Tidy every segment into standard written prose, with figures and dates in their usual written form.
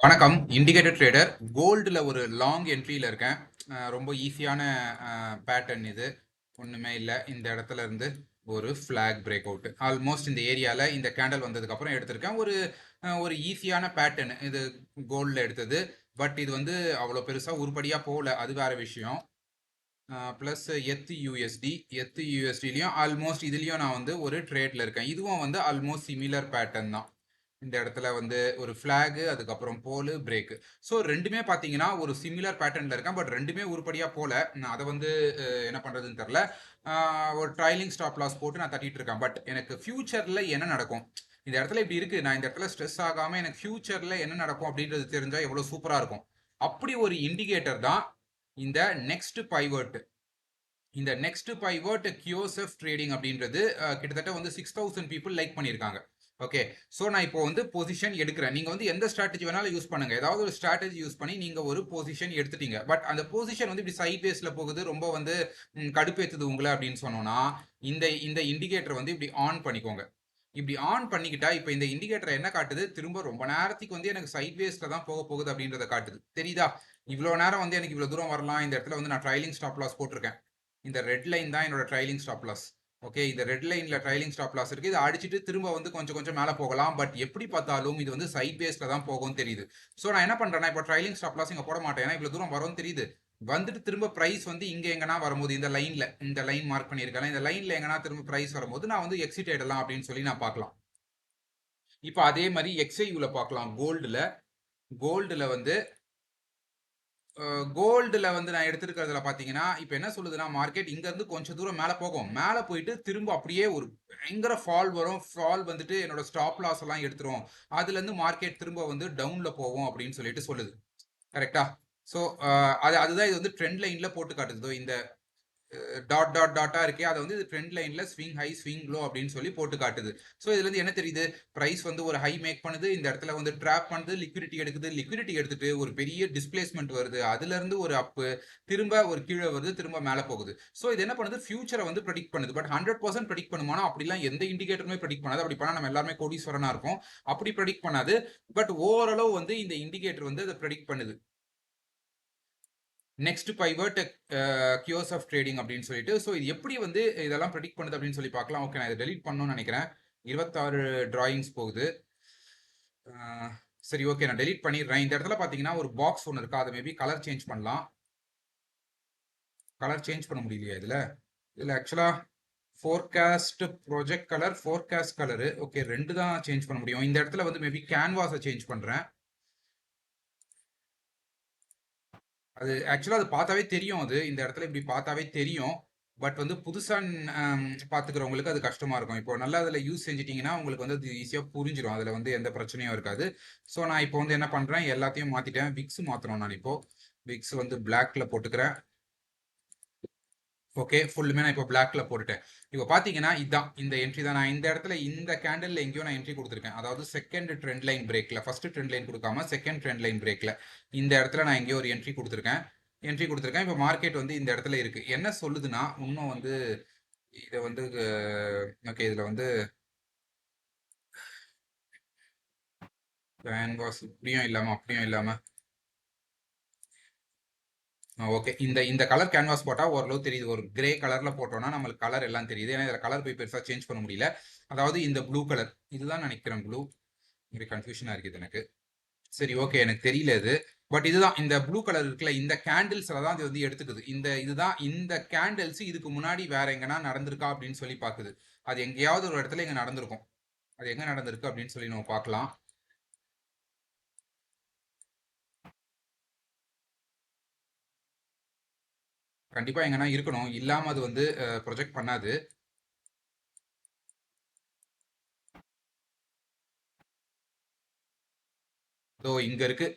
வணக்கம். Indicator trader கோல்டில் ஒரு லாங் என்ட்ரியில் இருக்கேன். ரொம்ப ஈஸியான பேட்டர்ன் இது. ஒன்றுமே இல்லை. இந்த இடத்துல இருந்து ஒரு ஃப்ளாக் பிரேக் அவுட் ஆல்மோஸ்ட் இந்த ஏரியாவில் இந்த கேண்டல் வந்ததுக்கப்புறம் எடுத்திருக்கேன். ஒரு ஈஸியான பேட்டர்ன் இது கோல்டில் எடுத்தது. பட் இது வந்து அவ்வளோ பெருசாக உருப்படியாக போகல, அது வேற விஷயம். ப்ளஸ் எத்து யூஎஸ்டிலையும் ஆல்மோஸ்ட் இதுலேயும் நான் வந்து ஒரு ட்ரேடில் இருக்கேன். இதுவும் வந்து ஆல்மோஸ்ட் சிமிலர் பேட்டர்ன் தான். இந்த இடத்துல வந்து ஒரு ஃப்ளாகு, அதுக்கப்புறம் போலு, பிரேக்கு. ஸோ ரெண்டுமே பார்த்தீங்கன்னா ஒரு சிமிலர் பேட்டர்னில் இருக்கேன். பட் ரெண்டுமே உருப்படியாக போல. நான் அதை வந்து என்ன பண்ணுறதுன்னு தெரில. ஒரு ட்ரைலிங் ஸ்டாப் லாஸ் போட்டு நான் தட்டிட்டு இருக்கேன். பட் எனக்கு ஃபியூச்சரில் என்ன நடக்கும், இந்த இடத்துல இப்படி இருக்குது, நான் இந்த இடத்துல ஸ்ட்ரெஸ் ஆகாமல் எனக்கு ஃபியூச்சரில் என்ன நடக்கும் அப்படின்றது தெரிஞ்சால் எவ்வளோ சூப்பராக இருக்கும். அப்படி ஒரு இண்டிகேட்டர் தான் இந்த நெக்ஸ்ட் பைவர்ட். இந்த நெக்ஸ்ட் பைவர்ட் கியோசெஃப் ட்ரேடிங் அப்படின்றது கிட்டத்தட்ட வந்து 6000 பீப்புள் லைக் பண்ணியிருக்காங்க. ஓகே, ஸோ நான் இப்போ வந்து பொசிஷன் எடுக்கிறேன். நீங்கள் வந்து எந்த ஸ்ட்ராட்டஜி வேணாலும் யூஸ் பண்ணுங்க. ஏதாவது ஒரு ஸ்ட்ராட்டஜி யூஸ் பண்ணி நீங்கள் ஒரு பொசிஷன் எடுத்துட்டீங்க. பட் அந்த பொசிஷன் வந்து இப்படி சைட் பேஸில் போகுது, ரொம்ப வந்து கடுப்பேற்றுது உங்களை அப்படின்னு சொன்னோன்னா இந்த இந்த இண்டிகேட்டர் வந்து இப்படி ஆன் பண்ணிக்கோங்க. இப்படி ஆன் பண்ணிக்கிட்டா இப்போ இந்த இண்டிகேட்டர் என்ன காட்டுது, திரும்ப ரொம்ப நேரத்துக்கு வந்து எனக்கு சைட் வேஸ்ல தான் போக போகுது அப்படின்றத காட்டுது. தெரியுதா? இவ்வளோ நேரம் வந்து எனக்கு இவ்வளோ தூரம் வரலாம். இந்த இடத்துல வந்து நான் ட்ரைலிங் ஸ்டாப் லாஸ் போட்டிருக்கேன். இந்த ரெட் லைன் தான் என்னோட ட்ரைலிங் ஸ்டாப் லாஸ். ஓகே, இந்த ரெட் லைன்ல ட்ரைலிங் ஸ்டாப் லாஸ் இருக்கு. இதை அடிச்சுட்டு திரும்ப வந்து கொஞ்சம் கொஞ்சம் மேலே போகலாம். பட் எப்படி பார்த்தாலும் இது வந்து சைட் பேஸ்ல தான் போகும்னு தெரியுது. ஸோ நான் என்ன பண்றேன்னா, இப்போ ட்ரைலிங் ஸ்டாப் லாஸ் இங்க போட மாட்டேன். ஏன்னா இவ்வளவு தூரம் வரும்னு தெரியுது. வந்துட்டு திரும்ப பிரைஸ் வந்து இங்க எங்கன்னா வரும்போது, இந்த லைன்ல, இந்த லைன் மார்க் பண்ணியிருக்கேன், இந்த லைன்ல எங்கன்னா திரும்ப பிரைஸ் வரும்போது நான் வந்து எக்ஸிட் ஆயிடலாம் அப்படின்னு சொல்லி நான் பார்க்கலாம். இப்போ அதே மாதிரி எக்ஸ்ஐயூல பார்க்கலாம். கோல்டுல வந்து கோல்டுல வந்து நான் எடுத்திருக்கிறதுல பாத்தீங்கன்னா, இப்ப என்ன சொல்லுதுன்னா, மார்க்கெட் இங்க இருந்து கொஞ்சம் தூரம் மேல போகும். மேல போயிட்டு திரும்ப அப்படியே ஒரு பயங்கர ஃபால் வரும். ஃபால் வந்துட்டு என்னோட ஸ்டாப் லாஸ் எல்லாம் எடுத்துரும். அதுல இருந்து மார்க்கெட் திரும்ப வந்து டவுன்ல போகும் அப்படின்னு சொல்லிட்டு சொல்லுது. கரெக்டா? ஸோ அதுதான் இது வந்து ட்ரெண்ட் லைன்ல போட்டு காட்டுது. இந்த டாட் டாட் டாட்டா இருக்கே, அதை வந்து ட்ரெண்ட் லைன்ல ஸ்விங் ஹை ஸ்விங் லோ அப்படின்னு சொல்லி போட்டு காட்டுது. ஸோ இதுல இருந்து என்ன தெரியுது, பிரைஸ் வந்து ஒரு ஹை மேக் பண்ணுது, இந்த இடத்துல வந்து ட்ராப் பண்ணுது, லிக்விடிட்டி எடுக்குது, லிக்விடிட்டி எடுத்துட்டு ஒரு பெரிய டிஸ்பிளேஸ்மெண்ட் வருது, அதுல இருந்து ஒரு அப்பு, திரும்ப ஒரு கீழே வருது, திரும்ப மேல போகுது. ஸோ இது என்ன பண்ணுது, ஃபியூச்சரை வந்து ப்ரெடிக்ட் பண்ணுது. பட் 100% ப்ரெடிக்ட் பண்ணுமானா, அப்படிலாம் எந்த இண்டிகேட்டருமே ப்ரெடிக்ட் பண்ணாது. அப்படி பண்ணா நம்ம எல்லாருமே கோடீஸ்வரனா இருக்கும். அப்படி ப்ரெடிக்ட் பண்ணாது. பட் ஓவராலோ வந்து இந்த இண்டிகேட்டர் வந்து அதை ப்ரெடிக்ட் பண்ணுது. நெக்ஸ்ட் பைவர்ட் கியோஸ் ஆஃப் ட்ரேடிங் அப்படின்னு சொல்லிட்டு. ஸோ இது எப்படி வந்து இதெல்லாம் ப்ரெடிக்ட் பண்ணுது அப்படின்னு சொல்லி பார்க்கலாம். ஓகே, நான் இதை டெலிட் பண்ணணும்னு நினைக்கிறேன். 26 டிராயிங்ஸ் போகுது. சரி, ஓகே, நான் டெலிட் பண்ணிடுறேன். இந்த இடத்துல பார்த்தீங்கன்னா ஒரு பாக்ஸ் ஒன்று இருக்கா, அதை மேபி கலர் சேஞ்ச் பண்ணலாம். கலர் சேஞ்ச் பண்ண முடியலையா இதில் ஆக்சுவலாக forecast project colour, forecast colour. Okay, ரெண்டு தான் சேஞ்ச் பண்ண முடியும். இந்த இடத்துல வந்து மேபி கேன்வாஸை சேஞ்ச் பண்ணுறேன். அது ஆக்சுவலாக அது பார்த்தாவே தெரியும். அது இந்த இடத்துல இப்படி பார்த்தாவே தெரியும். பட் வந்து புதுசாக பார்த்துக்கிறவங்களுக்கு அது கஷ்டமாக இருக்கும். இப்போ நல்லா அதில் யூஸ் செஞ்சிட்டிங்கன்னா உங்களுக்கு வந்து அது ஈஸியாக புரிஞ்சிடும். அதில் வந்து எந்த பிரச்சனையும் இருக்காது. ஸோ நான் இப்போ வந்து என்ன பண்ணுறேன், எல்லாத்தையும் மாற்றிட்டேன். விக்ஸ் மாற்றணும். நான் இப்போ விக்ஸ் வந்து பிளாக்ல போட்டுக்கிறேன். ஓகே, ஃபுல்லுமே நான் இப்போ பிளாக்ல போட்டுட்டேன். இப்போ பார்த்தீங்கன்னா இதுதான் இந்த என்ட்ரி தான். நான் இந்த இடத்துல இந்த கேண்டலில் எங்கேயோ நான் என்ட்ரி கொடுத்துருக்கேன். அதாவது செகண்ட் ட்ரெண்ட் லைன் பிரேக்கில், ஃபர்ஸ்ட் ட்ரெண்ட் லைன் கொடுக்காம செகண்ட் ட்ரெண்ட் லைன் பிரேக்கில் இந்த இடத்துல நான் எங்கேயோ ஒரு என்ட்ரி கொடுத்துருக்கேன். இப்போ மார்க்கெட் வந்து இந்த இடத்துல இருக்கு. என்ன சொல்லுதுன்னா, இன்னும் வந்து இதை வந்து ஓகே, இதில் வந்து கேன்வாஸ் இப்படியும் இல்லாமல் அப்படியும் இல்லாமல் ஓகே, இந்த இந்த கலர் கேன்வாஸ் போட்டால் ஓரளவு தெரியுது. ஒரு கிரே கலரில் போட்டோம்னா நம்மளுக்கு கலர் எல்லாம் தெரியுது. ஏன்னா இதில் கலர் போய் பெருசாக சேஞ்ச் பண்ண முடியல. அதாவது இந்த ப்ளூ கலர் இதுதான் நினைக்கிறேன். ப்ளூ இங்கே கன்ஃபியூஷனாக இருக்குது எனக்கு. சரி, ஓகே, எனக்கு தெரியல இது. பட் இதுதான் இந்த ப்ளூ கலர் இருக்குல்ல, இந்த கேண்டில்ஸ்ல தான் இது வந்து எடுத்துக்குது. இதுதான் இந்த கேண்டில்ஸ் இதுக்கு முன்னாடி வேற எங்கன்னா நடந்திருக்கா அப்படின்னு சொல்லி பார்க்குது. அது எங்கேயாவது ஒரு இடத்துல இங்க நடந்திருக்கும். அது எங்க நடந்திருக்கு அப்படின்னு சொல்லி நம்ம பார்க்கலாம். கண்டிப்பா எங்கன்னா இருக்கணும். இல்லாம அது வந்து ப்ரொஜெக்ட் பண்ணாது. இதோ இங்க இருக்கு,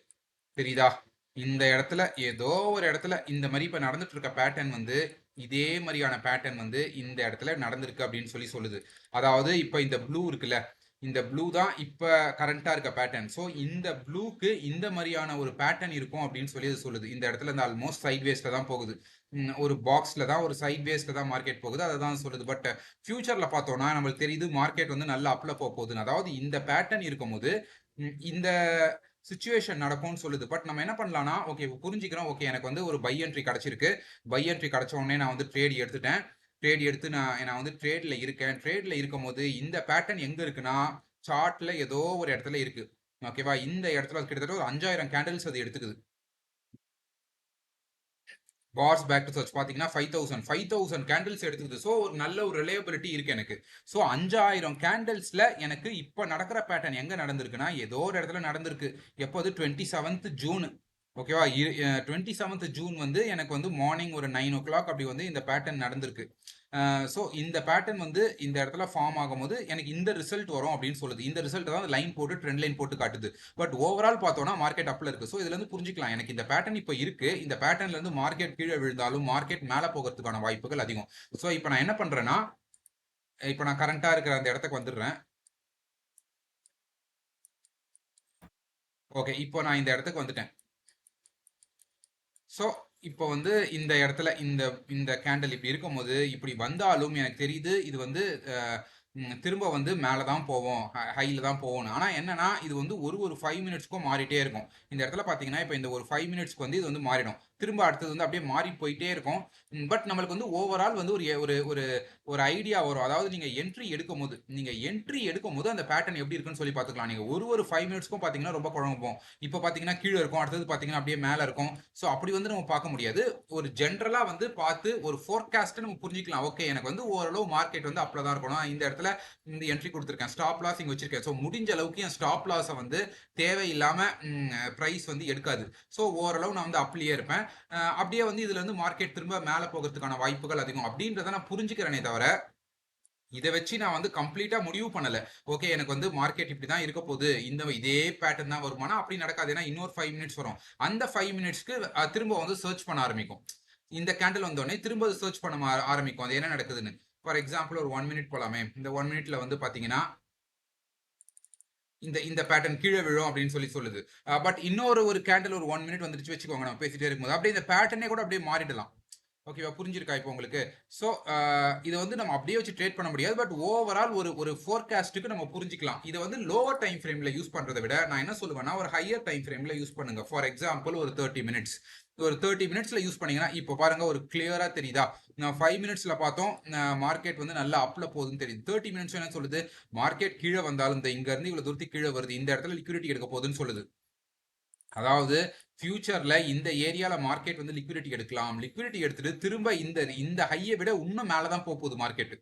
தெரியுதா? இந்த இடத்துல ஏதோ ஒரு இடத்துல இந்த மாதிரி இப்ப நடந்துட்டு இருக்க பேட்டர்ன் வந்து இதே மாதிரியான பேட்டர்ன் வந்து இந்த இடத்துல நடந்திருக்கு அப்படின்னு சொல்லி சொல்லுது. அதாவது இப்ப இந்த ப்ளூ இருக்குல்ல, இந்த ப்ளூ தான் இப்ப கரண்டா இருக்க பேட்டர்ன். ஸோ இந்த ப்ளூக்கு இந்த மாதிரியான ஒரு பேட்டர்ன் இருக்கும் அப்படின்னு சொல்லி அது சொல்லுது. இந்த இடத்துல இந்த ஆல்மோஸ்ட் சைட் வேஸ்ல தான் போகுது. ஒரு பாக்ஸ்ல தான், ஒரு சைட் வேஸ்ல தான் மார்க்கெட் போகுது, அதை தான் சொல்லுது. பட் ஃபியூச்சர்ல பார்த்தோம்னா நம்மளுக்கு தெரியுது மார்க்கெட் வந்து நல்ல அப்ல போகுதுன்னு. அதாவது இந்த பேட்டர்ன் இருக்கும்போது இந்த சிச்சுவேஷன் நடக்கும்னு சொல்லுது. பட் நம்ம என்ன பண்ணலாம்னா, ஓகே புரிஞ்சுக்கிறோம். ஓகே எனக்கு வந்து ஒரு பை என்ட்ரி கிடைச்சிருக்கு. பை என்ட்ரி கிடைச்ச உடனே நான் வந்து ட்ரேட் எடுத்துட்டேன். ட்ரேட் எடுத்து நான் வந்து ட்ரேட்ல இருக்கேன். ட்ரேட்ல இருக்கும்போது இந்த பேட்டர்ன் எங்க இருக்குன்னா, சார்ட்ல ஏதோ ஒரு இடத்துல இருக்கு. ஓகேவா? இந்த இடத்துல கிட்டத்தட்ட ஒரு 5000 கேண்டில்ஸ் அது எடுத்துக்குது. பார்ஸ் பேக் டு சர்ச் பாத்தீங்கன்னா 5000 கேண்டில்ஸ் எடுத்துக்குது. ஸோ ஒரு நல்ல ஒரு ரிலையபிலிட்டி இருக்கு எனக்கு. ஸோ 5000 கேண்டில்ஸ்ல எனக்கு இப்ப நடக்கிற பேட்டர்ன் எங்க நடந்திருக்குன்னா, ஏதோ ஒரு இடத்துல நடந்திருக்கு. எப்போது 27th ஜூன். ஓகேவா? 27th ஜூன் வந்து எனக்கு வந்து மார்னிங் ஒரு 9 o'clock அப்படி வந்து இந்த பேட்டர்ன் நடந்திருக்கு. ஸோ இந்த பேட்டர்ன் வந்து இந்த இடத்துல ஃபார்ம் ஆகும்போது எனக்கு இந்த ரிசல்ட் வரும் அப்படின்னு சொல்லுது. இந்த ரிசல்ட் தான் லைன் போட்டு ட்ரெண்ட் லைன் போட்டு காட்டுது. பட் ஓவரால் பார்த்தோம்னா மார்க்கெட் அப்ல இருக்கு. ஸோ இதுல இருந்து புரிஞ்சுக்கலாம் எனக்கு இந்த பேட்டர்ன் இப்போ இருக்கு. இந்த பேட்டர்ன்ல இருந்து மார்க்கெட் கீழே விழுந்தாலும் மார்க்கெட் மேல போகிறதுக்கான வாய்ப்புகள் அதிகம். ஸோ இப்போ நான் என்ன பண்றேன்னா, இப்போ நான் கரண்டா இருக்கிற அந்த இடத்துக்கு வந்துடுறேன். ஓகே, இப்போ நான் இந்த இடத்துக்கு வந்துட்டேன். ஸோ இப்போ வந்து இந்த இடத்துல இந்த இந்த கேண்டில் இப்படி இருக்கும்போது இப்படி வந்தாலும் எனக்கு தெரியுது இது வந்து திரும்ப வந்து மேலே தான் போவோம், ஹையில் தான் போகணும். ஆனால் என்னன்னா இது வந்து ஒரு 5 மினிட்ஸ்க்கும் மாறிட்டே இருக்கும். இந்த இடத்துல பார்த்தீங்கன்னா இப்போ இந்த ஒரு 5 மினிட்ஸ்க்கு வந்து இது வந்து மாறிடும். திரும்ப அடுத்தது வந்து அப்படியே மாறி போயிட்டே இருக்கும். பட் நம்மளுக்கு வந்து ஓவரால் வந்து ஒரு ஒரு ஒரு ஒரு ஐடியா வரும். அதாவது நீங்க என்ட்ரி எடுக்கும் போது அந்த பேட்டர்ன் எப்படி இருக்குன்னு சொல்லி பார்த்துக்கலாம். நீங்க ஒரு 5 மினிட்ஸ்க்கும் பார்த்தீங்கன்னா ரொம்ப குழம்பும். இப்போ பார்த்தீங்கன்னா கீழே இருக்கும், அடுத்தது பார்த்தீங்கன்னா அப்படியே மேலே இருக்கும். ஸோ அப்படி வந்து நம்ம பார்க்க முடியாது. ஒரு ஜென்ரலா வந்து பார்த்து ஒரு ஃபோர்காஸ்ட் நம்ம புரிஞ்சுக்கலாம். ஓகே எனக்கு வந்து ஓரளவு மார்க்கெட் வந்து அப்படி தான் இருக்கணும். இந்த இடத்துல இந்த என்ட்ரி கொடுத்துருக்கேன், ஸ்டாப் லாஸ் இங்க வச்சிருக்கேன். ஸோ முடிஞ்ச அளவுக்கு என் ஸ்டாப் லாஸை வந்து தேவையில்லாம பிரைஸ் வந்து எடுக்காது. ஸோ ஓரளவு நான் வந்து அப்படியே இருப்பேன். அப்படியே வந்து இதுல இருந்து மார்க்கெட் திரும்ப மேலே போகிறதுக்கான வாய்ப்புகள் அதிகம் அப்படின்றத நான் புரிஞ்சுக்கிறேனே தவிர இதை வச்சு நான் வந்து கம்ப்ளீட்டா முடிவு பண்ணல. ஓகே எனக்கு வந்து மார்க்கெட் இப்படி தான் இருக்க போகுது, இதே பேட்டர்ன் தான் வருமானா அப்படி நடக்காது. ஏன்னா இன்னொரு 5 மினிட்ஸ் வரும். அந்த 5 மினிட்ஸ்க்கு திரும்ப வந்து சர்ச் பண்ண ஆரம்பிக்கும். இந்த கேண்டில் வந்தோடனே திரும்ப சர்ச் பண்ண ஆரம்பிக்கும் அது என்ன நடக்குதுன்னு. ஃபார் எக்ஸாம்பிள் ஒரு 1 மினிட் போலாமே. இந்த 1 மினிட்ல வந்து பாத்தீங்கன்னா இந்த பேட்டர்ன் கீழே விழும் அப்படின்னு சொல்லுது. பட் இன்னொரு ஒரு கேண்டில் ஒரு 1 மினிட் வந்துருச்சு வச்சுக்கோங்க, நம்ம பேசிட்டே இருக்கும்போது அப்படியே இந்த பேட்டர்னே கூட அப்படியே மாறிடலாம். ஓகேவா? புரிஞ்சிருக்கா இப்போ உங்களுக்கு? ஸோ இதை வந்து நம்ம அப்படியே வச்சு ட்ரேட் பண்ண முடியாது. பட் ஓவரால் ஒரு ஃபோர்காஸ்ட்டுக்கு நம்ம புரிஞ்சிக்கலாம். இதை வந்து லோவர் டைம் ஃப்ரேமில் யூஸ் பண்ணுறதை விட நான் என்ன சொல்லுவேன்னா ஒரு ஹையர் டைம் ஃப்ரேமில் யூஸ் பண்ணுங்க. ஃபார் எக்ஸாம்பிள் ஒரு 30 மினிட்ஸ். ஒரு 30 மினிட்ஸ்ல யூஸ் பண்ணீங்கன்னா இப்போ பாருங்க ஒரு கிளியரா தெரியுதா? 5 மினிட்ஸ்ல பார்த்தோம் மார்க்கெட் வந்து நல்லா அப்ல போகுதுன்னு தெரியுது. 30 மினிட்ஸ் என்ன சொல்லுது? மார்க்கெட் கீழே வந்தாலும் இந்த இங்க இருந்து இவ்வளவு தூரத்துக்கு கீழே வருது, இந்த இடத்துல லிக்விடிட்டி எடுக்க போகுதுன்னு சொல்லுது. அதாவது ஃபியூச்சர்ல இந்த ஏரியால மார்க்கெட் வந்து லிக்விடிட்டி எடுக்கலாம். லிக்விடிட்டி எடுத்துட்டு திரும்ப இந்த ஹையை விட இன்னும் மேலதான் போகுது மார்க்கெட்.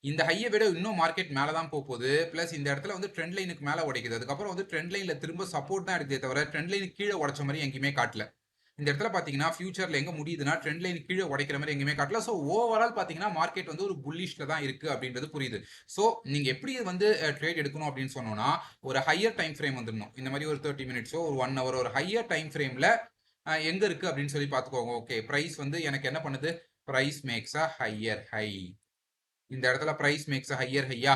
இந்த ஹையை விட இன்னும் மார்க்கெட் மேலதான் போகுது. பிளஸ் இந்த இடத்துல வந்து ட்ரெண்ட் லைனுக்கு மேல உடைக்குது. அதுக்கப்புறம் வந்து ட்ரெண்ட் லைன்ல திரும்ப சப்போர்ட் தான் எடுத்தே தவிர ட்ரெண்ட் லைனுக்கு கீழே உடைச்ச மாதிரி எங்கேயுமே காட்டல. இந்த இடத்துல பாத்தீங்கன்னா ஃபியூச்சர்ல எங்க முடியுதுன்னா ட்ரெண்ட் லைன் கீழே உடைக்கிற மாதிரி எங்கேயுமே காட்டல. ஸோ ஓவரால் பாத்தீங்கன்னா மார்க்கெட் வந்து ஒரு புல்லிஷ்ல தான் இருக்கு அப்படின்றது புரியுது. ஸோ நீங்க எப்படி வந்து ட்ரேட் எடுக்கணும் அப்படின்னு சொன்னோம்னா ஒரு ஹையர் டைம் ஃப்ரேம் வந்துடணும். இந்த மாதிரி ஒரு 30 மினிட்ஸோ ஒரு 1 ஹவர் ஒரு ஹையர் டைம் ஃப்ரேம்ல எங்க இருக்கு அப்படின்னு சொல்லி பாத்துக்கோங்க. ஓகே பிரைஸ் வந்து எனக்கு என்ன பண்ணுது? Price makes a higher high. இந்த இடத்துல பிரைஸ் மேக்ஸ் ஹையர் ஹையா.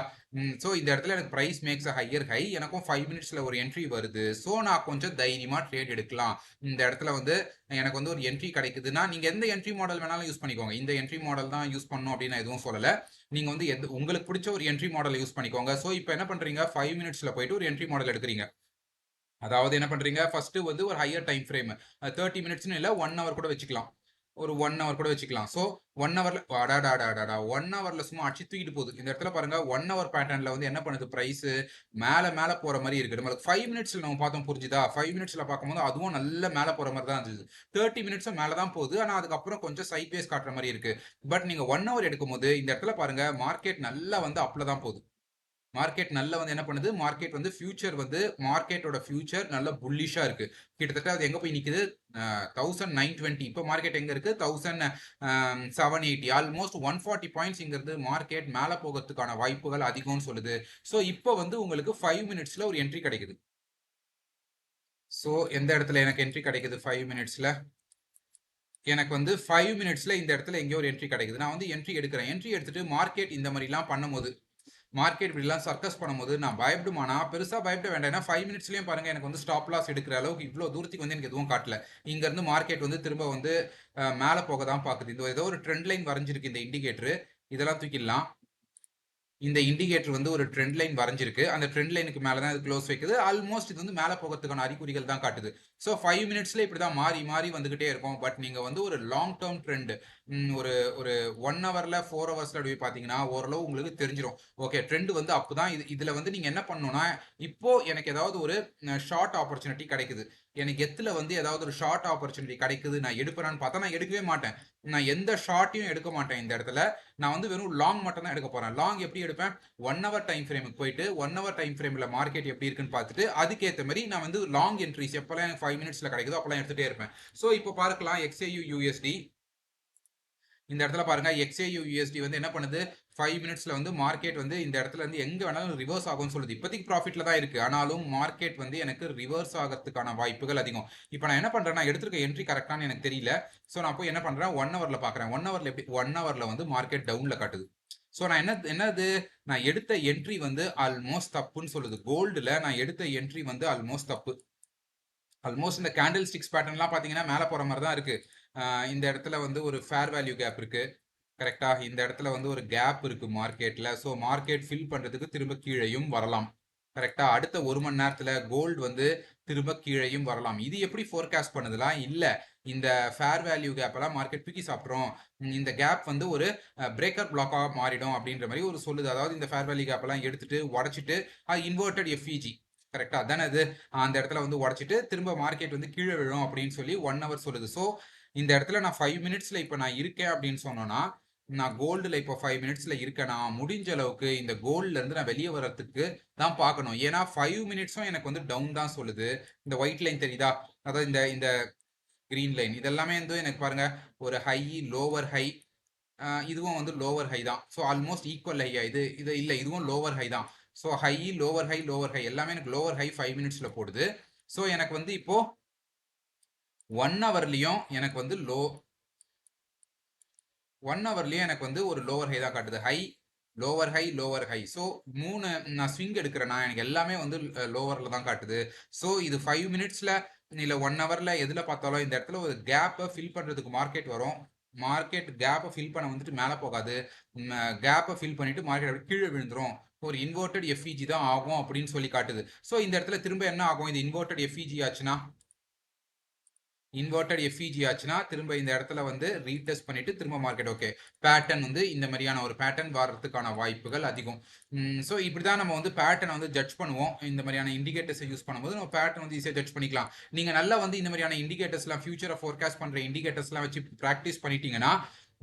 ஸோ இந்த இடத்துல எனக்கு பிரைஸ் மேக்ஸ் ஹையர் ஹை, எனக்கும் 5 மினிட்ஸ்ல ஒரு என்ட்ரி வருது. ஸோ நான் கொஞ்சம் தைரியமா ட்ரேட் எடுக்கலாம். இந்த இடத்துல வந்து எனக்கு வந்து ஒரு என்ட்ரி கிடைக்குதுன்னா நீங்க எந்த என்ட்ரி மாடல் வேணாலும் யூஸ் பண்ணிக்கோங்க. இந்த என்ட்ரி மாடல் தான் யூஸ் பண்ணணும் அப்படின்னு நான் எதுவும் சொல்லல. நீங்க வந்து உங்களுக்கு பிடிச்ச ஒரு என்ட்ரி மாடல் யூஸ் பண்ணிக்கோங்க. ஸோ இப்போ என்ன பண்றீங்க? 5 மினிட்ஸ்ல போயிட்டு ஒரு என்ட்ரி மாடல் எடுக்கிறீங்க. அதாவது என்ன பண்றீங்க? ஃபர்ஸ்ட் வந்து ஒரு ஹையர் டைம் ஃப்ரேம் 30 மினிட்ஸ்னு இல்லை 1 ஹவர் கூட வச்சுக்கலாம். ஒரு 1 ஹவர் கூட வச்சுக்கலாம். ஸோ 1 ஹவர்ல அடாடாடாடா 1 ஹவர்ல சும்மா அடிச்சு தூக்கிட்டு போகுது. இந்த இடத்துல பாருங்க 1 ஹவர் பேட்டர்ன்ல வந்து என்ன பண்ணுது? பிரைஸ் மேல மேல போற மாதிரி இருக்கு. நம்மளுக்கு 5 மினிட்ஸ்ல நம்ம பார்த்தோம், புரிஞ்சுதா? 5 மினிட்ஸ்ல பார்க்கும்போது அதுவும் நல்ல மேல போற மாதிரி தான் இருந்தது. 30 மினிட்ஸும் மேல தான் போகுது. ஆனா அதுக்கப்புறம் கொஞ்சம் சைட் வேஸ் காட்டுற மாதிரி இருக்கு. பட் நீங்க 1 ஹவர் எடுக்கும்போது இந்த இடத்துல பாருங்க மார்க்கெட் நல்லா வந்து அப்ல தான் போகுது. மார்க்கெட் நல்லா வந்து என்ன பண்ணுது? மார்க்கெட் வந்து ஃபியூச்சர் வந்து மார்க்கெட்டோட ஃபியூச்சர் நல்ல புல்லிஷா இருக்கு. கிட்டத்தட்ட அது எங்க போய் நிக்குது? 1920. இப்போ மார்க்கெட் எங்க இருக்கு? 1780. ஆல்மோஸ்ட் 140 பாயிண்ட்ஸ்ங்கிறது மார்க்கெட் மேல போகிறதுக்கான வாய்ப்புகள் அதிகம்னு சொல்லுது. ஸோ இப்போ வந்து உங்களுக்கு 5 மினிட்ஸ்ல ஒரு என்ட்ரி கிடைக்குது. ஸோ எந்த இடத்துல எனக்கு என்ட்ரி கிடைக்குது? 5 மினிட்ஸ்ல எனக்கு வந்து 5 மினிட்ஸ்ல இந்த இடத்துல எங்கேயோ ஒரு என்ட்ரி கிடைக்குது. நான் வந்து என்ட்ரி எடுக்கிறேன். என்ட்ரி எடுத்துட்டு மார்க்கெட் இந்த மாதிரிலாம் பண்ணும்போது மார்க்கெட் இப்படிலாம் சர்க்கஸ் பண்ணும்போது நான் பயப்படுமானா? பெருசா பயப்பட வேண்டாம். ஏன்னா 5 மினிட்ஸ்லயும் பாருங்க எனக்கு வந்து ஸ்டாப் லாஸ் எடுக்கிற அளவுக்கு இவ்வளவு தூரத்துக்கு வந்து எனக்கு எதுவும் காட்டல. இங்க இருந்து மார்க்கெட் வந்து திரும்ப வந்து மேல போக தான் பாக்குது. இந்த ஏதோ ஒரு ட்ரெண்ட் லைன் வரைஞ்சிருக்கு இந்த இண்டிகேட்டர். இதெல்லாம் தூக்கிடலாம். இந்த இண்டிகேட்டர் வந்து ஒரு ட்ரெண்ட் லைன் வரைஞ்சிருக்கு. அந்த ட்ரெண்ட் லைனுக்கு மேல தான் இது க்ளோஸ் வைக்குது. ஆல்மோஸ்ட் இது வந்து மேல போகறதுக்கான அறிகுறிகள் தான் காட்டுது. ஸோ 5 மினிட்ஸ்ல இப்படி தான் மாறி மாறி வந்துகிட்டே இருக்கும். பட் நீங்க வந்து ஒரு லாங் டெர்ம் ட்ரெண்ட் ஒரு ஒரு 1 ஹவர்ல 4 ஹவர்ஸ்ல அப்படி பார்த்தீங்கன்னா, ஓரளவு உங்களுக்கு தெரிஞ்சிரும். ஓகே ட்ரெண்ட் வந்து அப்பதான் இதுல வந்து நீங்க என்ன பண்ணணும்னா, இப்போ எனக்கு ஏதாவது ஒரு ஷார்ட் ஆப்பர்ச்சுனிட்டி கிடைக்குது. எனக்கு எத்துல வந்து ஏதாவது ஒரு ஷார்ட் ஆப்பர்ச்சுனிட்டி கிடைக்குது. நான் எடுப்பேனான்னு பார்த்தா நான் எடுக்கவே மாட்டேன். நான் எந்த ஷார்ட்டையும் எடுக்க மாட்டேன் இந்த இடத்துல. நான் வந்து வெறும் லாங் மட்டும் தான் எடுக்க போறேன். லாங் எப்படி எடுப்பேன்? 1 ஹவர் டைம் ஃப்ரேமுக்கு போயிட்டு 1 ஹவர் டைம் ஃப்ரேம்ல மார்க்கெட் எப்படி இருக்குன்னு பார்த்துட்டு அதுக்கேத்த மாதிரி நான் வந்து லாங் என்ட்ரிஸ் எப்பெல்லாம் எனக்கு 5 மினிட்ஸ்ல கிடைக்குதோ அப்பெல்லாம் எடுத்துட்டே இருப்பேன். ஸோ இப்போ பார்க்கலாம் XAU USD இந்த இடத்துல பாருங்க XAU USD வந்து என்ன பண்ணுது 5 மினிட்ஸ்ல வந்து மார்க்கெட் வந்து இந்த இடத்துல இருந்து எங்க வேணாலும் ரிவர்ஸ் ஆகும்னு சொல்லுது. இப்போதைக்கு ப்ராஃபிட்ல தான் இருக்கு. ஆனாலும் மார்க்கெட் வந்து எனக்கு ரிவர்ஸ் ஆகிறதுக்கான வாய்ப்புகள் அதிகம். இப்போ நான் என்ன பண்றேன், நான் எடுத்திருக்க என்ட்ரி கரெக்டானு எனக்கு தெரியல. ஸோ நான் போய் என்ன பண்றேன் 1 ஹவர்ல பாக்குறேன். 1 ஹவர்ல எப்படி 1 ஹவர்ல வந்து மார்க்கெட் டவுன்ல காட்டுது. ஸோ நான் என்னது நான் எடுத்த என்ட்ரி வந்து ஆல்மோஸ்ட் தப்புன்னு சொல்லுது. கோல்டுல நான் எடுத்த என்ட்ரி வந்து ஆல்மோஸ்ட் தப்பு. ஆல்மோஸ்ட் இந்த கேண்டில் ஸ்டிக்ஸ் பேட்டர்ன்லாம் பார்த்தீங்கன்னா மேலே போகிற மாதிரி தான் இருக்கு. இந்த இடத்துல வந்து ஒரு ஃபேர் வேல்யூ கேப் இருக்கு. கரெக்டா இந்த இடத்துல வந்து ஒரு கேப் இருக்கு மார்க்கெட்ல. ஸோ மார்க்கெட் ஃபில் பண்றதுக்கு திரும்ப கீழேயும் வரலாம். கரெக்டா அடுத்த 1 மணி நேரத்துல கோல்டு வந்து திரும்ப கீழேயும் வரலாம். இது எப்படி ஃபோர்காஸ்ட் பண்ணுதுலாம் இல்ல. இந்த ஃபேர் வேல்யூ கேப் எல்லாம் மார்க்கெட் தூக்கி சாப்பிட்றோம். இந்த கேப் வந்து ஒரு பிரேக்கர் பிளாக்கா மாறிடும் அப்படின்ற மாதிரி ஒரு சொல்லுது. அதாவது இந்த ஃபேர் வேல்யூ கேப் எல்லாம் எடுத்துட்டு உடைச்சிட்டு அது இன்வெர்டட் எஃப்இஜி கரெக்டா அதானே அது அந்த இடத்துல வந்து உடைச்சிட்டு திரும்ப மார்க்கெட் வந்து கீழே விழும் அப்படின்னு சொல்லி 1 ஹவர் சொல்லுது. ஸோ இந்த இடத்துல நான் 5 மினிட்ஸ்ல இப்போ நான் இருக்கேன் அப்படின்னு சொன்னோன்னா நான் கோல்டுல இப்போ 5 மினிட்ஸ்ல இருக்கேனா முடிஞ்ச அளவுக்கு இந்த கோல்ட்ல இருந்து நான் வெளியே வர்றதுக்கு தான் பார்க்கணும். ஏன்னா 5 மினிட்ஸும் எனக்கு வந்து டவுன் தான் சொல்லுது. இந்த ஒயிட் லைன் தெரியுதா, அதாவது இந்த இந்த கிரீன் லைன் இதெல்லாமே வந்து எனக்கு பாருங்க ஒரு ஹை லோவர் ஹை, இதுவும் வந்து லோவர் ஹை தான். ஸோ ஆல்மோஸ்ட் ஈக்குவல் ஹையா இது இது இல்லை இதுவும் லோவர் ஹை தான். So high lower high lower high எல்லாமே எனக்கு லோவர் ஹை 5 மினிட்ஸ்ல போடுது. ஸோ எனக்கு வந்து இப்போ 1 ஹவர்லயும் எனக்கு வந்து 1 ஹவர்லயே எனக்கு வந்து ஒரு லோவர் ஹை தான் காட்டுது. High lower high lower high. So 3 நான் ஸ்விங் எடுக்கிறேன்னா எனக்கு எல்லாமே வந்து லோவர்ல தான் காட்டுது. ஸோ இது 5 மினிட்ஸ்ல இல்லை 1 ஹவர்ல எதுல பார்த்தாலும் இந்த இடத்துல ஒரு கேப்பை ஃபில் பண்றதுக்கு மார்க்கெட் வரும். மார்க்கெட் கேப்பை ஃபில் பண்ண வந்துட்டு மேலே போகாது. கேப்பை ஃபில் பண்ணிட்டு மார்க்கெட் அப்படி கீழே விழுந்துரும். ஒரு இன்வெர்டட் எஃப்இஜி தான் ஆகும் அப்படின்னு சொல்லி காட்டுது. ஸோ இந்த இடத்துல திரும்ப என்ன ஆகும், இது இன்வெர்டட் எஃப்இஜி ஆச்சுன்னா இன்வெர்டட் எஃப்இஜி ஆச்சுன்னா திரும்ப இந்த இடத்துல வந்து ரீடெஸ்ட் பண்ணிட்டு திரும்ப மார்க்கெட் ஓகே பேட்டர்ன் வந்து இந்த மாதிரியான ஒரு பேட்டர்ன் வர்றதுக்கான வாய்ப்புகள் அதிகம். ஸோ இப்படி தான் நம்ம வந்து பேட்டர்னை வந்து ஜட்ஜ் பண்ணுவோம். இந்த மாதிரியான இண்டிகேட்டர்ஸை யூஸ் பண்ணும்போது நம்ம பேட்டர்ன் வந்து ஈஸியாக ஜட்ஜ் பண்ணிக்கலாம். நீங்கள் நல்லா வந்து இந்த மாதிரியான இண்டிகேட்டர்ஸ்லாம் ஃபியூச்சரை ஃபோர்காஸ்ட் பண்ணுற இண்டிகேட்டர்ஸ்லாம் வச்சு ப்ராக்டிஸ் பண்ணிட்டீங்கன்னா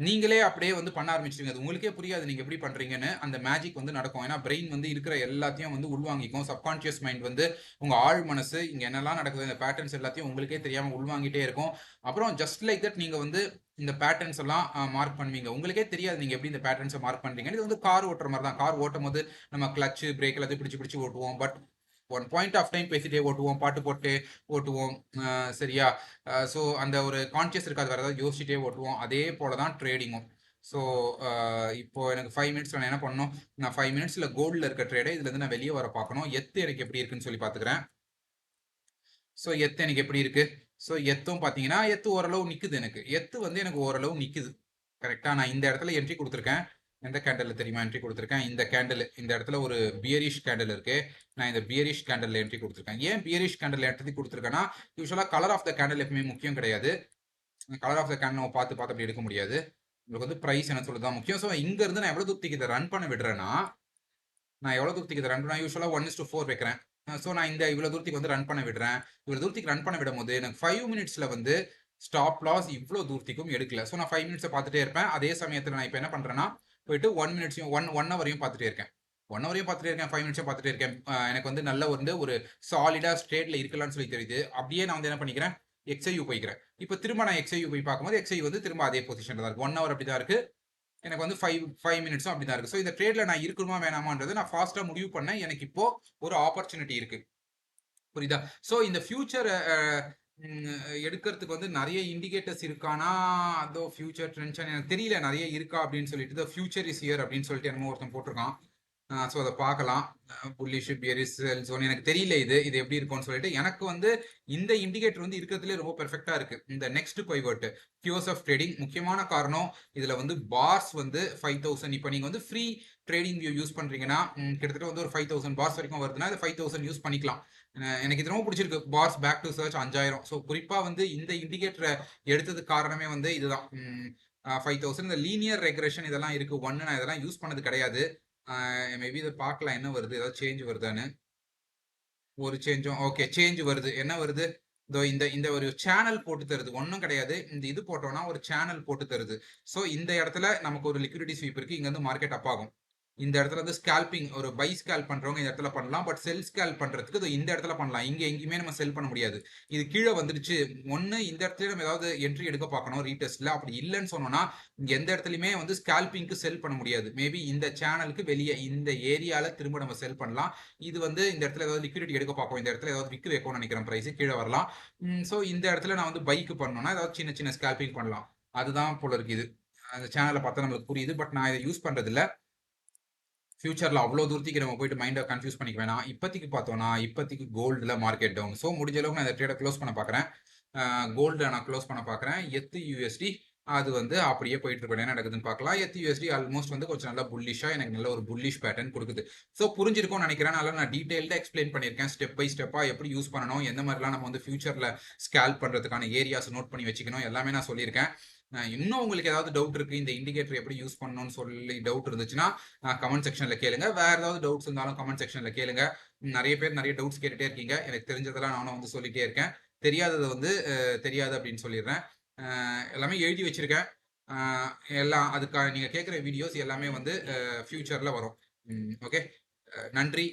நீங்களே அப்படியே வந்து பண்ண ஆரம்பிச்சிருங்க. அது உங்களுக்கே புரியாது நீங்க எப்படி பண்றீங்கன்னு. அந்த மேஜிக் வந்து நடக்கும். ஏன்னா பிரெயின் வந்து இருக்கிற எல்லாத்தையும் வந்து உள்வாங்கிக்கும். சப்கான்சியஸ் மைண்ட் வந்து உங்க ஆழ் மனசு இங்க என்னெல்லாம் நடக்குது இந்த பேட்டர்ன்ஸ் எல்லாத்தையும் உங்களுக்கே தெரியாம உள்வாங்கிட்டே இருக்கும். அப்புறம் ஜஸ்ட் லைக் தட் நீங்க வந்து இந்த பேட்டர்ன்ஸ் எல்லாம் மார்க் பண்ணுவீங்க. உங்களுக்கே தெரியாது நீங்க எப்படி இந்த பேட்டர்ன்ஸை மார்க் பண்றீங்க. இது வந்து கார் ஓட்டுற மாதிரி தான். கார் ஓட்டும் போது நம்ம கிளச் பிரேக் எல்லாத்தையும் பிடிச்சு பிடிச்சு ஓட்டுவோம். But one point of time பேசிட்டே ஓட்டுவோம், பாட்டு போட்டு ஓட்டுவோம். சரியா? ஸோ அந்த ஒரு கான்சியஸ் இருக்காது, வேறு ஏதாவது யோசிச்சுட்டே ஓட்டுவோம். அதே போல தான் ட்ரேடிங்கும். ஸோ இப்போ எனக்கு 5 மினிட்ஸில் நான் என்ன பண்ணணும், நான் 5 மினிட்ஸில் கோல்டில் இருக்க ட்ரேடை இதுலேருந்து நான் வெளியே வர பார்க்கணும். எத்து எனக்கு எப்படி இருக்குன்னு சொல்லி பார்த்துக்கிறேன். ஸோ எத்து எனக்கு எப்படி இருக்கு, ஸோ எத்தும் பார்த்தீங்கன்னா எத்து ஓரளவு நிற்குது. எத்து வந்து எனக்கு ஓரளவு நிற்குது. கரெக்டாக நான் இந்த இடத்துல என்ட்ரி கொடுத்துருக்கேன். எந்த கேண்டில் தெரியுமா என்ட்ரி கொடுத்துருக்கேன், இந்த கேண்டில். இந்த இடத்துல ஒரு பியரிஷ் கேண்டில் இருக்கு. நான் இந்த பியரிஷ் கேண்டில் என்ட்ரி கொடுத்துருக்கேன். ஏன் பியரிஷ் கேண்டில் என்ட்ரி கொடுத்துருக்கேன்னா யூஸ்வலாக கலர் ஆஃப் த கேண்டில் எப்பவுமே முக்கியம் கிடையாது. கலர் ஆஃப் த கேண்டில் நம்ம பார்த்து பார்த்து அப்படி எடுக்க முடியாது. உங்களுக்கு வந்து ப்ரைஸ் என்ன சொல்றது தான் முக்கியம். ஸோ இங்க இருந்து நான் எவ்வளோ தூரத்துக்கு இதை ரன் பண்ண விடுறேன்னா, நான் எவ்வளோ தூரத்துக்கு இதை ரன் பண்ண யூஸ்வலாக 1:4 வைக்கிறேன். ஸோ நான் இந்த இவ்வளோ தூரத்துக்கு வந்து ரன் பண்ண விடுறேன். இவ்வளோ தூரத்துக்கு ரன் பண்ண விடும் போது எனக்கு 5 மினிட்ஸ்ல வந்து ஸ்டாப் லாஸ் இவ்வளோ தூரத்துக்கும் எடுக்கல. ஸோ நான் 5 மினிட்ஸை பார்த்துட்டே இருப்பேன். அதே சமயத்தில் நான் இப்போ என்ன பண்ணுறேன்னா போயிட்டு 1 மினிட்ஸையும் 1 ஹவரையும் பார்த்துட்டே இருக்கேன். 1 ஹவரையும் பார்த்துட்டே இருக்கேன், 5 மினிட்ஸும் பார்த்துட்டே இருக்கேன். எனக்கு வந்து நல்ல வந்து ஒரு சாலிடா ஸ்ட்ரேட்ல இருக்கலாம்னு சொல்லி தெரியுது. அப்படியே நான் வந்து என்ன பண்ணிக்கிறேன், XIU போய்க்கிறேன். இப்போ திரும்ப நான் XIU போய் பார்க்கும்போது XIU வந்து திரும்ப அதே பொசிஷன்ல தான் இருக்கு. 1 ஹவர் அப்படி தான் இருக்கு. எனக்கு வந்து 5 மினிட்ஸும் அப்படி தான் இருக்கு. ஸோ இந்த ட்ரேட்ல நான் இருக்கணுமா வேணாமான்றது நான் ஃபாஸ்டா முடிவு பண்ணேன். எனக்கு இப்போ ஒரு ஆப்பர்ச்சுனிட்டி இருக்கு. புரியுதா? ஸோ இந்த ஃபியூச்சர் எடுக்கிறதுக்கு வந்து நிறைய இண்டிகேட்டர்ஸ் இருக்கானா, அதோ ஃபியூச்சர் ட்ரெண்ட்ஸ் எனக்கு தெரியல நிறைய இருக்கா அப்படின்னு சொல்லிட்டு ஃபியூச்சர் இஸ் ஹியர் அப்படின்னு சொல்லிட்டு என்னமோ ஒருத்தன் போட்டிருக்கான். ஸோ அத பார்க்கலாம். புல்லிஷ், பியரிஷ் செல் ஜோன் எனக்கு தெரியல இது. இது எப்படி இருக்கும்னு சொல்லிட்டு. எனக்கு வந்து இந்த இண்டிகேட்டர் வந்து இருக்கிறதுலே ரொம்ப பெர்ஃபெக்ட்டா இருக்கு. இந்த நெக்ஸ்ட் பைவட் கியூஸ் ஆஃப் ட்ரேடிங் முக்கியமான காரணம் இதுல வந்து பார்ஸ் வந்து 5000 இப்ப நீங்க வந்து ஃப்ரீ ட்ரேடிங் வியூ யூஸ் பண்றீங்கன்னா, கிட்டத்தட்ட வந்து ஒரு 5000 பார்ஸ் வரைக்கும் வருதுன்னா, அது 5000 யூஸ் பண்ணிக்கலாம். எனக்கு இது ரொம்ப பிடிச்சிருக்கு. Bars back to search 5000. So குறிப்பா வந்து இந்த இண்டிகேட்டர எடுத்ததுக்கு காரணமே வந்து இதுதான். 5000 இந்த லீனியர் ரெக்ரெஷன் இதெல்லாம் இருக்கு. நான் இதெல்லாம் யூஸ் பண்ணது கிடையாது. மேபி இத பார்க்கலாம் என்ன வருது? ஏதாவது சேஞ்ச் வருதான்னு. ஒரு சேஞ்சும் ஓகே சேஞ்ச் வருது. என்ன வருது? இதோ இந்த இந்த ஒரு சேனல் போட்டு தருது. ஒண்ணும் கிடையாது. இந்த இது போட்டோம்னா ஒரு சேனல் போட்டு தருது. ஸோ இந்த இடத்துல நமக்கு ஒரு லிக்விடிட்டி ஸ்வீப் இருக்கு. இங்க இருந்து மார்க்கெட் அப் ஆகும். இந்த இடத்துல வந்து ஸ்கேல்பிங் ஒரு பை ஸ்கேல்ப் பண்றவங்க இந்த இடத்துல பண்ணலாம். பட் செல் ஸ்கேல்ப் பண்றதுக்கு இதோ இந்த இடத்துல பண்ணலாம். இங்க எங்கேயுமே நம்ம செல் பண்ண முடியாது. இது கீழே வந்துடுச்சு. ஒண்ணு இந்த இடத்துல நம்ம ஏதாவது என்ட்ரி எடுக்க பார்க்கணும் ரீடெஸ்ட்ல. அப்படி இல்லைன்னு சொன்னோம்னா இங்க எந்த இடத்துலயுமே வந்து ஸ்கேல்பிங்க்கு செல் பண்ண முடியாது. மேபி இந்த சேனலுக்கு வெளியே இந்த ஏரியால திரும்ப நம்ம செல் பண்ணலாம். இது வந்து இந்த இடத்துல ஏதாவது லிக்விடிட்டி எடுக்க பார்ப்போம். இந்த இடத்துல ஏதாவது விக்கு வைக்கணும்னு நினைக்கிறேன் பிரைஸ் கீழே வரலாம். ஸோ இந்த இடத்துல நான் வந்து பைக்கு பண்ணணும்னா ஏதாவது சின்ன சின்ன ஸ்கேல்பிங் பண்ணலாம். அதுதான் போல இருக்கு இது. அந்த சேனலை பார்த்தா நம்மளுக்கு புரியுது. பட் நான் இதை யூஸ் பண்றது இல்ல. ஃபியூச்சர்ல அவ்வளோ தூரத்துக்கு நம்ம போயிட்டு மைண்டை கன்ஃபியூஸ் பண்ணிக்க வேணாம். இப்போதைக்கு பார்த்தோம்னா இப்போதைக்கு கோல்டுல மார்க்கெட் டவுன். ஸோ முடிஞ்ச அளவுக்கு நான் இந்த ட்ரேடை க்ளோஸ் பண்ண பார்க்குறேன். கோல்டு நான் க்ளோஸ் பண்ண பார்க்குறேன். எத்து யூஎஸ்டி அது வந்து அப்படியே போயிட்டு இருக்கு. என்ன நடக்குதுன்னு பார்க்கலாம். எத்து யூஎஸ்டி ஆல்மோஸ்ட் வந்து கொஞ்சம் நல்லா புல்லிஷா எனக்கு நல்ல ஒரு புல்லிஷ் பேட்டர்ன் கொடுக்குது. ஸோ புரிஞ்சிருக்கும்னு நினைக்கிறேன். நல்லா நான் டீட்டெயில்டாக எக்ஸ்பிளைன் பண்ணியிருக்கேன். ஸ்டெப் பை ஸ்டெப்பா எப்படி யூஸ் பண்ணணும், எந்த மாதிரிலாம் நம்ம வந்து ஃபியூச்சர்ல ஸ்கேல் பண்றதுக்கான ஏரியாஸ் நோட் பண்ணி வச்சுக்கணும் எல்லாமே நான் சொல்லியிருக்கேன். இன்னும் உங்களுக்கு ஏதாவது டவுட் இருக்கு இந்த இண்டிகேட்டர் எப்படி யூஸ் பண்ணணும்னு சொல்லி டவுட் இருந்துச்சுன்னா கமெண்ட் செக்ஷன்ல கேளுங்க. வேற ஏதாவது டவுட்ஸ் இருந்தாலும் கமெண்ட் செக்ஷன்ல கேளுங்க. நிறைய பேர் நிறைய டவுட்ஸ் கேட்டுட்டே இருக்கீங்க. எனக்கு தெரிஞ்சதெல்லாம் நானும் வந்து சொல்லிட்டே இருக்கேன். தெரியாதது வந்து தெரியாது அப்படின்னு சொல்லிடுறேன். எல்லாமே எழுதி வச்சிருக்கேன். எல்லாம் அதுக்காக நீங்க கேட்குற வீடியோஸ் எல்லாமே வந்து ஃபியூச்சர்ல வரும். ஓகே. நன்றி.